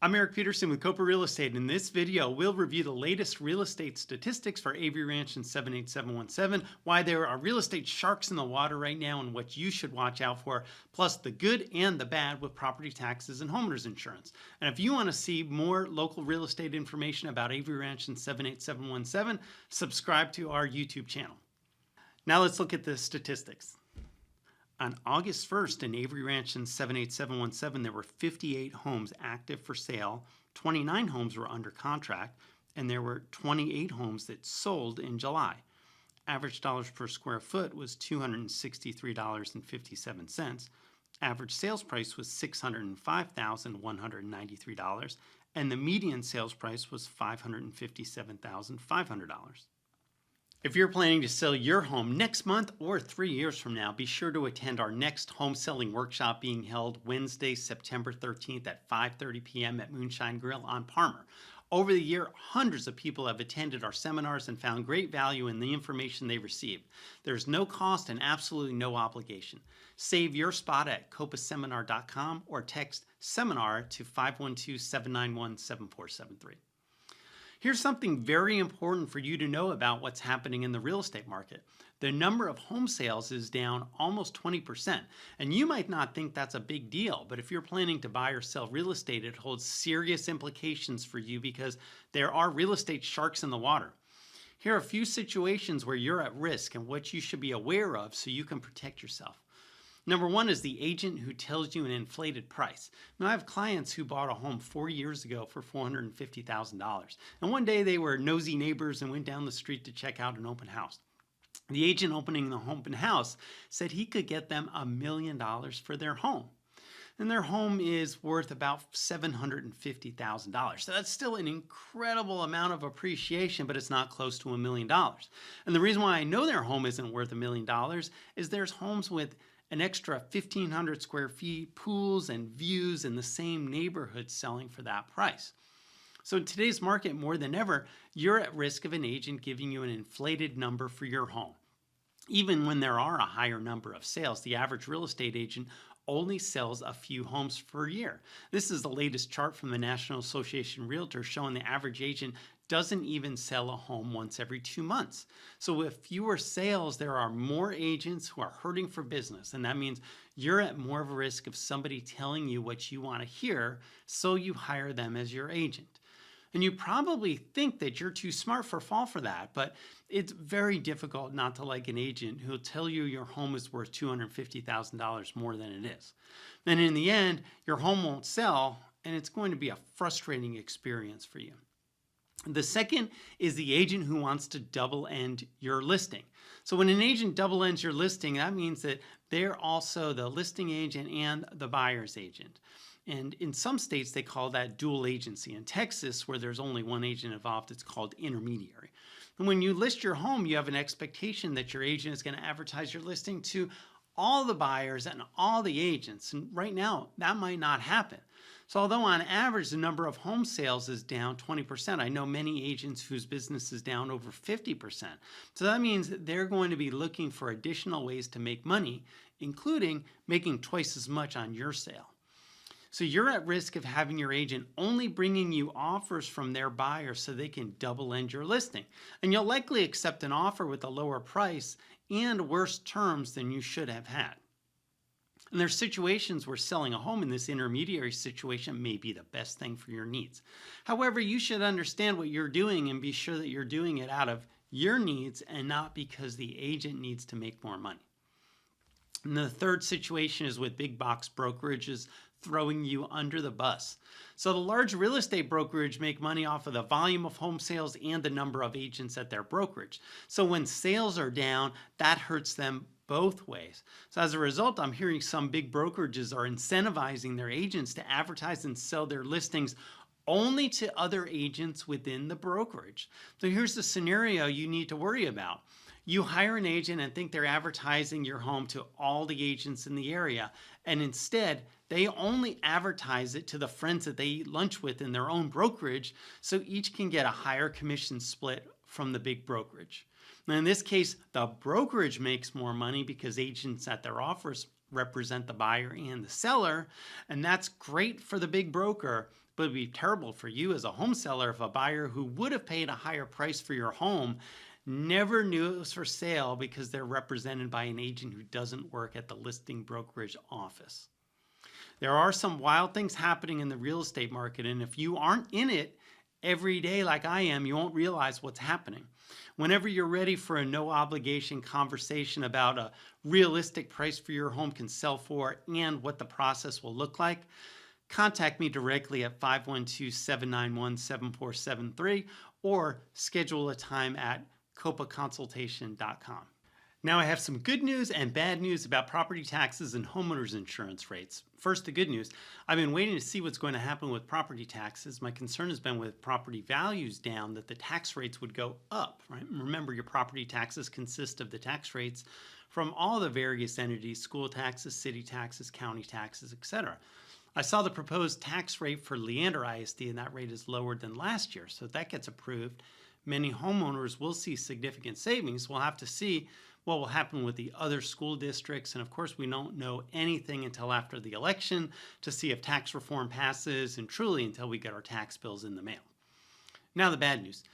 I'm Eric Peterson with Kopa Real Estate. In this video, we'll review the latest real estate statistics for Avery Ranch in 78717, why there are real estate sharks in the water right now and what you should watch out for, plus the good and the bad with property taxes and homeowners insurance. And if you want to see more local real estate information about Avery Ranch in 78717, subscribe to our YouTube channel. Now let's look at the statistics. On August 1st in Avery Ranch in 78717, there were 58 homes active for sale, 29 homes were under contract, and there were 28 homes that sold in July. Average dollars per square foot was $263.57. Average sales price was $605,193, and the median sales price was $557,500. If you're planning to sell your home next month or 3 years from now, be sure to attend our next home selling workshop being held Wednesday, September 13th at 5:30 p.m. at Moonshine Grill on Parmer. Over the year, hundreds of people have attended our seminars and found great value in the information they received. There's no cost and absolutely no obligation. Save your spot at copaseminar.com or text seminar to 512-791-7473. Here's something very important for you to know about what's happening in the real estate market. The number of home sales is down almost 20%, and you might not think that's a big deal, but if you're planning to buy or sell real estate, it holds serious implications for you because there are real estate sharks in the water. Here are a few situations where you're at risk and what you should be aware of so you can protect yourself. Number one is the agent who tells you an inflated price. Now, I have clients who bought a home 4 years ago for $450,000. And one day they were nosy neighbors and went down the street to check out an open house. The agent opening the open house said he could get them $1 million for their home. And their home is worth about $750,000. So that's still an incredible amount of appreciation, but it's not close to $1 million. And the reason why I know their home isn't worth $1 million is there's homes with an extra 1,500 square feet, pools and views in the same neighborhood selling for that price. So in today's market, more than ever, you're at risk of an agent giving you an inflated number for your home. Even when there are a higher number of sales, the average real estate agent only sells a few homes per year. This is the latest chart from the National Association of Realtors showing the average agent doesn't even sell a home once every 2 months. So with fewer sales, there are more agents who are hurting for business. And that means you're at more of a risk of somebody telling you what you want to hear, so you hire them as your agent. And you probably think that you're too smart for fall for that, but it's very difficult not to like an agent who'll tell you your home is worth $250,000 more than it is. And in the end, your home won't sell, and it's going to be a frustrating experience for you. The second is the agent who wants to double end your listing. So when an agent double ends your listing, that means that they're also the listing agent and the buyer's agent. And in some states, they call that dual agency. In Texas, where there's only one agent involved, it's called intermediary. And when you list your home, you have an expectation that your agent is going to advertise your listing to all the buyers and all the agents. And right now, that might not happen. So although on average the number of home sales is down 20%, I know many agents whose business is down over 50%. So that means that they're going to be looking for additional ways to make money, including making twice as much on your sale. So you're at risk of having your agent only bringing you offers from their buyers so they can double end your listing. And you'll likely accept an offer with a lower price and worse terms than you should have had. And there's situations where selling a home in this intermediary situation may be the best thing for your needs. However, you should understand what you're doing and be sure that you're doing it out of your needs and not because the agent needs to make more money. And the third situation is with big box brokerages throwing you under the bus. So the large real estate brokerage make money off of the volume of home sales and the number of agents at their brokerage. So when sales are down, that hurts them both ways. So as a result, I'm hearing some big brokerages are incentivizing their agents to advertise and sell their listings only to other agents within the brokerage. So here's the scenario you need to worry about. You hire an agent and think they're advertising your home to all the agents in the area, and instead they only advertise it to the friends that they eat lunch with in their own brokerage, so each can get a higher commission split from the big brokerage. Now in this case, the brokerage makes more money because agents at their offers represent the buyer and the seller, and that's great for the big broker, But it'd be terrible for you as a home seller if a buyer who would have paid a higher price for your home never knew it was for sale because they're represented by an agent who doesn't work at the listing brokerage office. There are some wild things happening in the real estate market, and if you aren't in it every day like I am, you won't realize what's happening. Whenever you're ready for a no obligation conversation about a realistic price for your home can sell for and what the process will look like, contact me directly at 512-791-7473 or schedule a time at copaconsultation.com. Now I have some good news and bad news about property taxes and homeowners insurance rates. First, the good news. I've been waiting to see what's going to happen with property taxes. My concern has been with property values down that the tax rates would go up, right? Remember, your property taxes consist of the tax rates from all the various entities, school taxes, city taxes, county taxes, etc. I saw the proposed tax rate for Leander ISD, and that rate is lower than last year. So if that gets approved, many homeowners will see significant savings. We'll have to see what will happen with the other school districts. And of course, we don't know anything until after the election to see if tax reform passes, and truly until we get our tax bills in the mail. Now the bad news.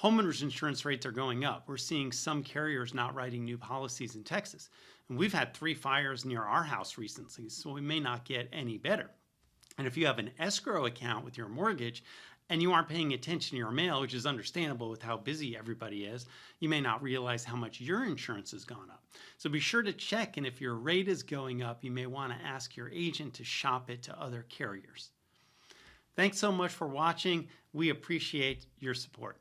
Homeowners insurance rates are going up. We're seeing some carriers not writing new policies in Texas. And we've had 3 fires near our house recently, so we may not get any better. And if you have an escrow account with your mortgage and you aren't paying attention to your mail, which is understandable with how busy everybody is, you may not realize how much your insurance has gone up. So be sure to check, and if your rate is going up, you may want to ask your agent to shop it to other carriers. Thanks so much for watching. We appreciate your support.